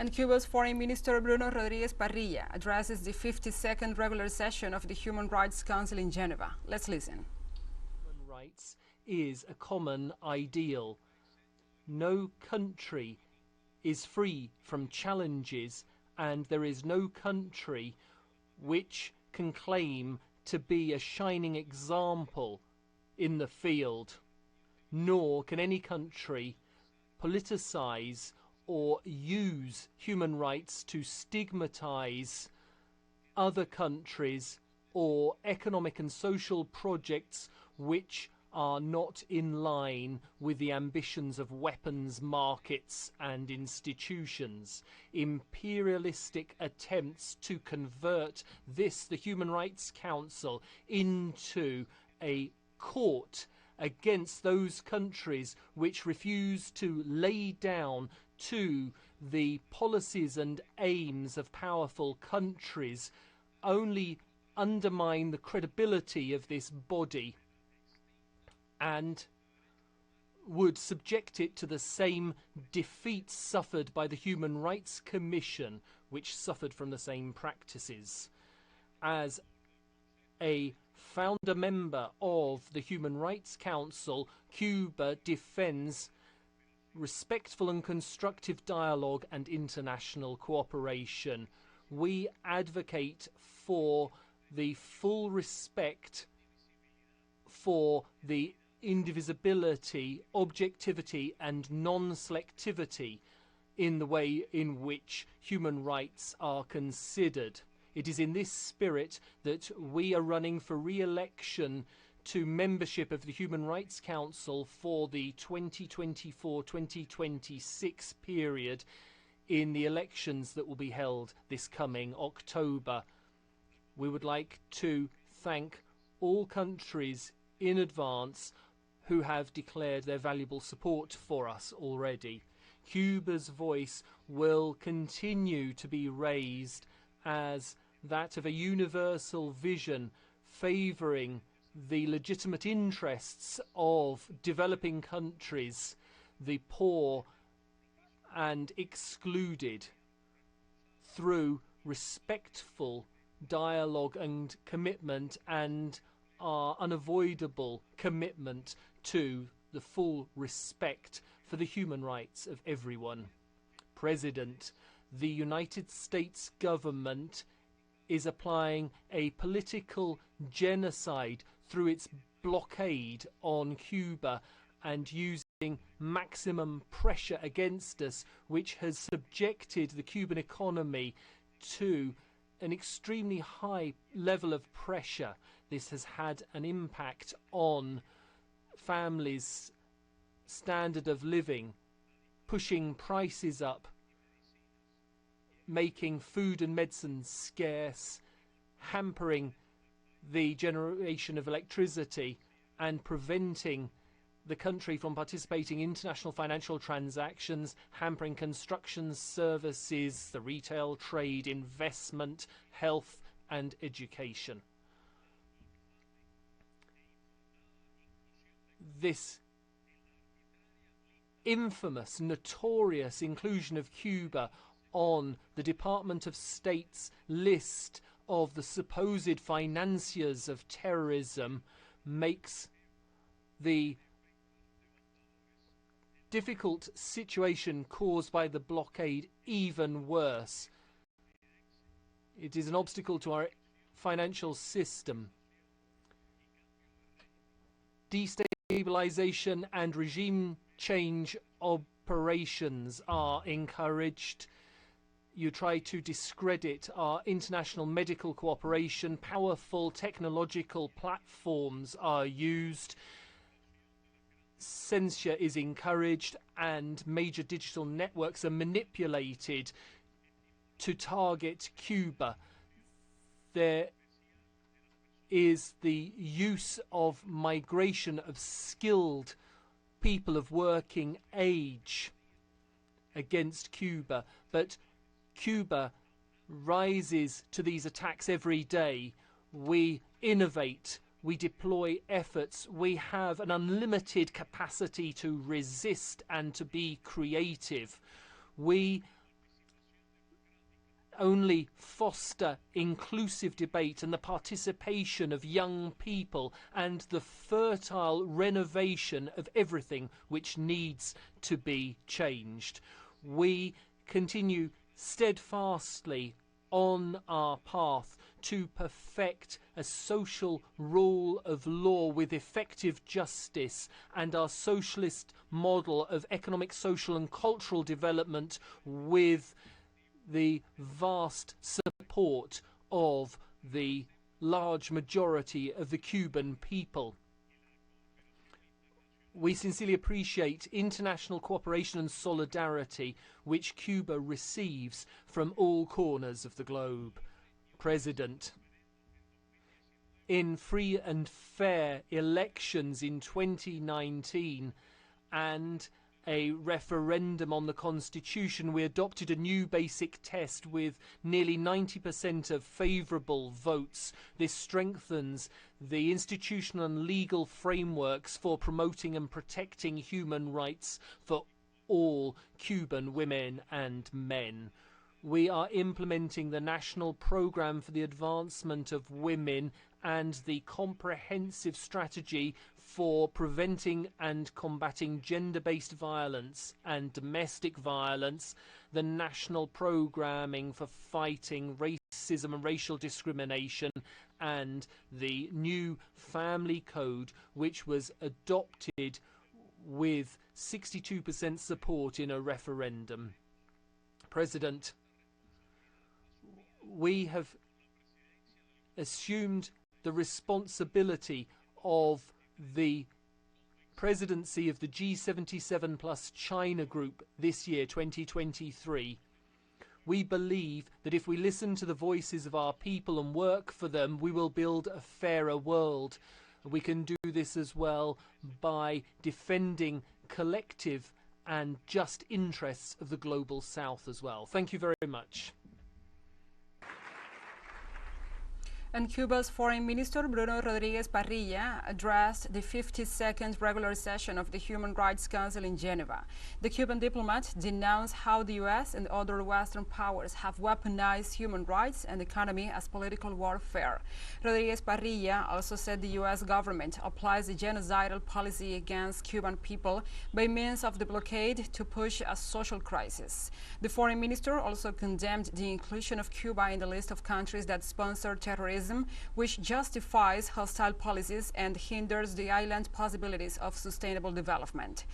And Cuba's Foreign Minister Bruno Parrilla addresses the 52nd regular session of the Human Rights Council in Geneva. Let's listen. Human rights is a common ideal. No country is free from challenges, and there is no country which can claim to be a shining example in the field, nor can any country politicize or use human rights to stigmatize other countries or economic and social projects which are not in line with the ambitions of weapons markets and institutions. Imperialistic attempts to convert this, the Human Rights Council, into a court against those countries which refuse to lay down to the policies and aims of powerful countries only undermine the credibility of this body and would subject it to the same defeats suffered by the Human Rights Commission, which suffered from the same practices. As a founder member of the Human Rights Council, Cuba defends respectful and constructive dialogue and international cooperation. We advocate for the full respect for the indivisibility, objectivity and non-selectivity in the way in which human rights are considered. It is in this spirit that we are running for re-election to membership of the Human Rights Council for the 2024-2026 period in the elections that will be held this coming October. We would like to thank all countries in advance who have declared their valuable support for us already. Cuba's voice will continue to be raised as that of a universal vision favouring the legitimate interests of developing countries, the poor and excluded, through respectful dialogue and commitment and our unavoidable commitment to the full respect for the human rights of everyone. President, the United States government is applying a political genocide through its blockade on Cuba and using maximum pressure against us, which has subjected the Cuban economy to an extremely high level of pressure. This has had an impact on families' standard of living, pushing prices up, making food and medicine scarce, hampering the generation of electricity and preventing the country from participating in international financial transactions, hampering construction services, the retail trade, investment, health and education. This infamous, notorious inclusion of Cuba on the Department of State's list of the supposed financiers of terrorism makes the difficult situation caused by the blockade even worse. It is an obstacle to our financial system. Destabilization and regime change operations are encouraged. You try to discredit our international medical cooperation. Powerful technological platforms are used. Censure is encouraged and major digital networks are manipulated to target Cuba. There is the use of migration of skilled people of working age against Cuba, but Cuba rises to these attacks every day. We innovate, we deploy efforts, we have an unlimited capacity to resist and to be creative. We only foster inclusive debate and the participation of young people and the fertile renovation of everything which needs to be changed. We continue steadfastly on our path to perfect a social rule of law with effective justice and our socialist model of economic, social and cultural development with the vast support of the large majority of the Cuban people. We sincerely appreciate international cooperation and solidarity which Cuba receives from all corners of the globe. President, in free and fair elections in 2019 and a referendum on the Constitution, we adopted a new basic test with nearly 90% of favourable votes. This strengthens the institutional and legal frameworks for promoting and protecting human rights for all Cuban women and men. We are implementing the National Programme for the Advancement of Women and the Comprehensive Strategy for Preventing and Combating Gender-Based Violence and Domestic Violence, the National Programming for Fighting Racism and Racial Discrimination, and the new Family Code, which was adopted with 62% support in a referendum. President, we have assumed the responsibility of the presidency of the G77 plus China group this year, 2023. We believe that if we listen to the voices of our people and work for them, we will build a fairer world. We can do this as well by defending collective and just interests of the global South as well. Thank you very much. And Cuba's Foreign Minister Bruno Rodriguez Parrilla addressed the 52nd regular session of the Human Rights Council in Geneva. The Cuban diplomat denounced how the U.S. and other Western powers have weaponized human rights and economy as political warfare. Rodriguez Parrilla also said the U.S. government applies a genocidal policy against Cuban people by means of the blockade to push a social crisis. The foreign minister also condemned the inclusion of Cuba in the list of countries that sponsor terrorism, which justifies hostile policies and hinders the island's possibilities of sustainable development.